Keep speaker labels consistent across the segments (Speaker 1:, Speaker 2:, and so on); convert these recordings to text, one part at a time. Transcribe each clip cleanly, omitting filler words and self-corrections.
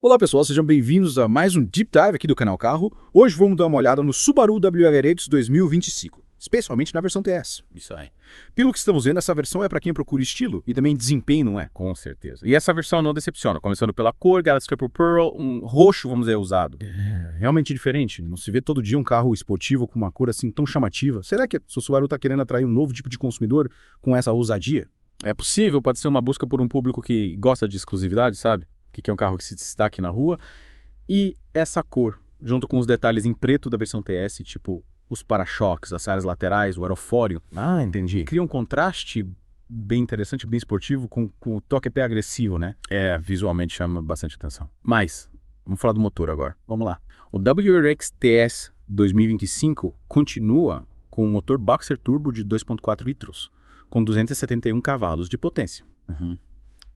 Speaker 1: Olá pessoal, sejam bem-vindos a mais um Deep Dive aqui do canal Carro. Hoje vamos dar uma olhada no Subaru WRX 2025, especialmente na versão TS.
Speaker 2: Isso aí.
Speaker 1: Pelo que estamos vendo, essa versão é para quem procura estilo e também desempenho, não é?
Speaker 2: Com certeza. E essa versão não decepciona, começando pela cor, Galaxy Triple Pearl, um roxo, vamos dizer, usado.
Speaker 1: É realmente diferente, não se vê todo dia um carro esportivo com uma cor assim tão chamativa. Será que o Subaru está querendo atrair um novo tipo de consumidor com essa ousadia?
Speaker 2: É possível, pode ser uma busca por um público que gosta de exclusividade, sabe? Que quer um carro que se destaque na rua. E essa cor, junto com os detalhes em preto da versão TS, tipo os para-choques, as áreas laterais, o aerofólio.
Speaker 1: Ah, entendi.
Speaker 2: Cria um contraste bem interessante, bem esportivo, com o toque até agressivo, né? É, visualmente chama bastante atenção. Mas, vamos falar do motor agora. Vamos lá. O WRX TS 2025 continua com um motor Boxer Turbo de 2.4 litros, com 271 cavalos de potência.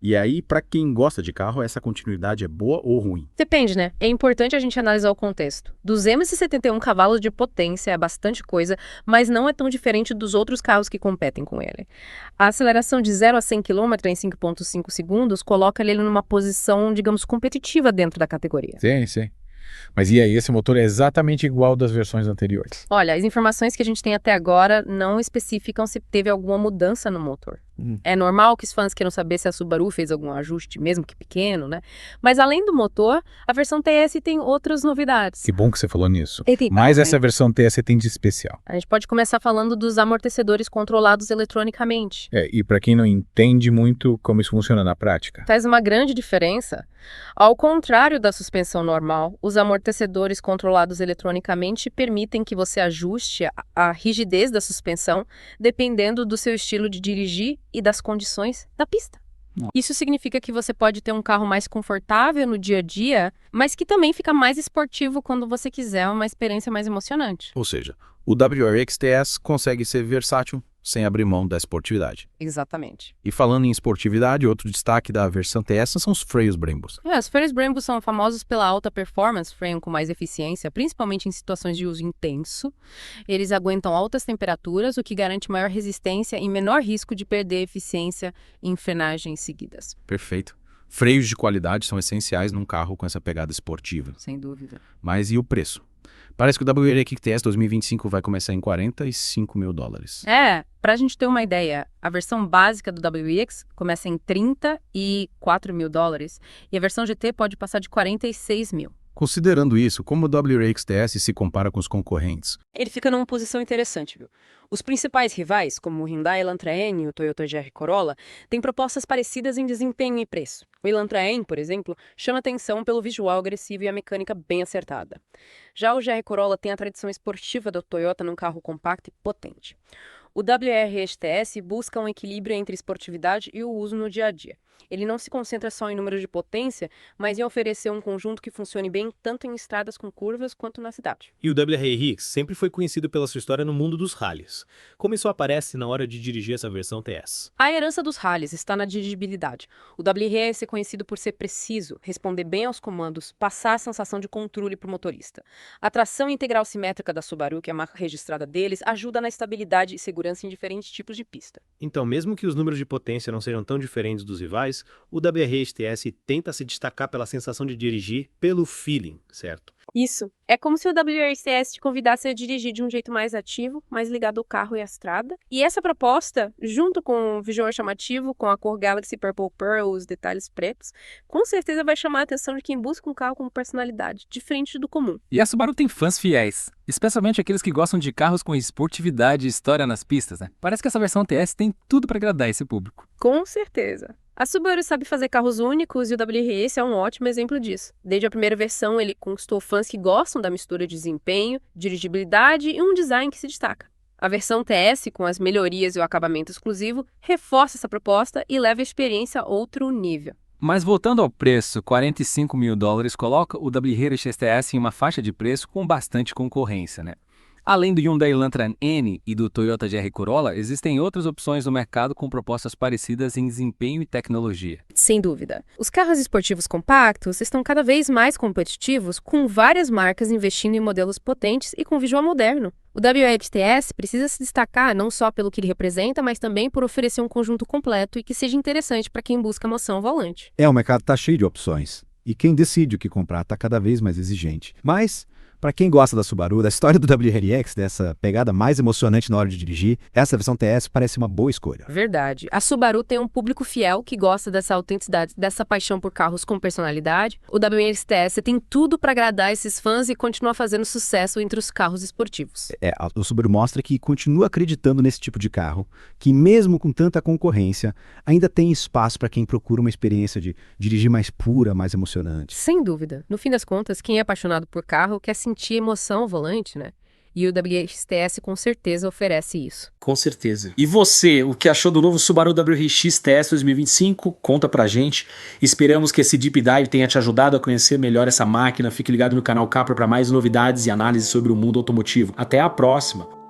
Speaker 2: E aí, para quem gosta de carro, essa continuidade é boa ou ruim?
Speaker 3: Depende, né? É importante a gente analisar o contexto. 271 cavalos de potência é bastante coisa, mas não é tão diferente dos outros carros que competem com ele. A aceleração de 0 a 100 km em 5,5 segundos coloca ele numa posição, digamos, competitiva dentro da categoria.
Speaker 2: Sim. Mas e aí, esse motor é exatamente igual das versões anteriores?
Speaker 3: Olha, as informações que a gente tem até agora não especificam se teve alguma mudança no motor. É normal que os fãs queiram saber se a Subaru fez algum ajuste, mesmo que pequeno, né? Mas além do motor, a versão TS tem outras novidades.
Speaker 2: Que bom que você falou nisso.
Speaker 3: Tem
Speaker 2: Mas essa versão TS tem de especial.
Speaker 3: A gente pode começar falando dos amortecedores controlados eletronicamente.
Speaker 2: E para quem não entende muito como isso funciona na prática?
Speaker 3: Faz uma grande diferença. Ao contrário da suspensão normal, os amortecedores controlados eletronicamente permitem que você ajuste a rigidez da suspensão dependendo do seu estilo de dirigir e das condições da pista. Isso significa que você pode ter um carro mais confortável no dia a dia, mas que também fica mais esportivo quando você quiser uma experiência mais emocionante.
Speaker 1: Ou seja, o WRX TS consegue ser versátil sem abrir mão da esportividade.
Speaker 3: Exatamente.
Speaker 1: E falando em esportividade, outro destaque da versão TS são os freios Brembos.
Speaker 3: Os freios Brembo são famosos pela alta performance, freio com mais eficiência, principalmente em situações de uso intenso. Eles aguentam altas temperaturas, o que garante maior resistência e menor risco de perder eficiência em frenagens seguidas.
Speaker 1: Perfeito. Freios de qualidade são essenciais num carro com essa pegada esportiva.
Speaker 3: Sem dúvida.
Speaker 1: Mas e o preço? Parece que o WRX TS 2025 vai começar em $45 mil.
Speaker 3: Pra gente ter uma ideia, a versão básica do WRX começa em $34 mil e a versão GT pode passar de 46 mil.
Speaker 1: Considerando isso, como o WRX TS se compara com os concorrentes?
Speaker 3: Ele fica numa posição interessante, viu? Os principais rivais, como o Hyundai Elantra N e o Toyota GR Corolla, têm propostas parecidas em desempenho e preço. O Elantra N, por exemplo, chama atenção pelo visual agressivo e a mecânica bem acertada. Já o GR Corolla tem a tradição esportiva da Toyota num carro compacto e potente. O WRX TS busca um equilíbrio entre esportividade e o uso no dia a dia. Ele não se concentra só em números de potência, mas em oferecer um conjunto que funcione bem tanto em estradas com curvas quanto na cidade.
Speaker 4: E o WRX sempre foi conhecido pela sua história no mundo dos rallies. Como isso aparece na hora de dirigir essa versão TS?
Speaker 3: A herança dos rallies está na dirigibilidade. O WRX é conhecido por ser preciso, responder bem aos comandos, passar a sensação de controle para o motorista. A tração integral simétrica da Subaru, que é a marca registrada deles, ajuda na estabilidade e segurança em diferentes tipos de pista.
Speaker 4: Então, mesmo que os números de potência não sejam tão diferentes dos rivais, o WRX TS tenta se destacar pela sensação de dirigir, pelo feeling, certo?
Speaker 3: Isso. É como se o WRX te convidasse a dirigir de um jeito mais ativo, mais ligado ao carro e à estrada. E essa proposta, junto com o visual chamativo, com a cor Galaxy Purple Pearl, os detalhes pretos, com certeza vai chamar a atenção de quem busca um carro com personalidade, diferente do comum.
Speaker 5: E a Subaru tem fãs fiéis, especialmente aqueles que gostam de carros com esportividade e história nas pistas, né? Parece que essa versão TS tem tudo para agradar esse público.
Speaker 3: Com certeza. A Subaru sabe fazer carros únicos e o WRX é um ótimo exemplo disso. Desde a primeira versão, ele conquistou fãs que gostam da mistura de desempenho, dirigibilidade e um design que se destaca. A versão TS, com as melhorias e o acabamento exclusivo, reforça essa proposta e leva a experiência a outro nível.
Speaker 5: Mas voltando ao preço, $45 mil coloca o WRX TS em uma faixa de preço com bastante concorrência, né? Além do Hyundai Elantra N e do Toyota GR Corolla, existem outras opções no mercado com propostas parecidas em desempenho e tecnologia.
Speaker 3: Sem dúvida. Os carros esportivos compactos estão cada vez mais competitivos, com várias marcas investindo em modelos potentes e com visual moderno. O WRX precisa se destacar não só pelo que ele representa, mas também por oferecer um conjunto completo e que seja interessante para quem busca emoção ao volante.
Speaker 6: O mercado está cheio de opções.
Speaker 1: e quem decide o que comprar está cada vez mais exigente. Mas, para quem gosta da Subaru, da história do WRX, dessa pegada mais emocionante na hora de dirigir, essa versão TS parece uma boa escolha.
Speaker 3: Verdade. A Subaru tem um público fiel que gosta dessa autenticidade, dessa paixão por carros com personalidade. O WRX TS tem tudo para agradar esses fãs e continuar fazendo sucesso entre os carros esportivos.
Speaker 1: O Subaru mostra que continua acreditando nesse tipo de carro, que mesmo com tanta concorrência, ainda tem espaço para quem procura uma experiência de dirigir mais pura, mais emocionante.
Speaker 3: Sem dúvida. No fim das contas, quem é apaixonado por carro quer sentir emoção ao volante, né? E o WRX TS com certeza oferece isso.
Speaker 6: Com certeza. E você, o que achou do novo Subaru WRX TS 2025? Conta pra gente. Esperamos que esse Deep Dive tenha te ajudado a conhecer melhor essa máquina. Fique ligado no canal Capra para mais novidades e análises sobre o mundo automotivo. Até a próxima!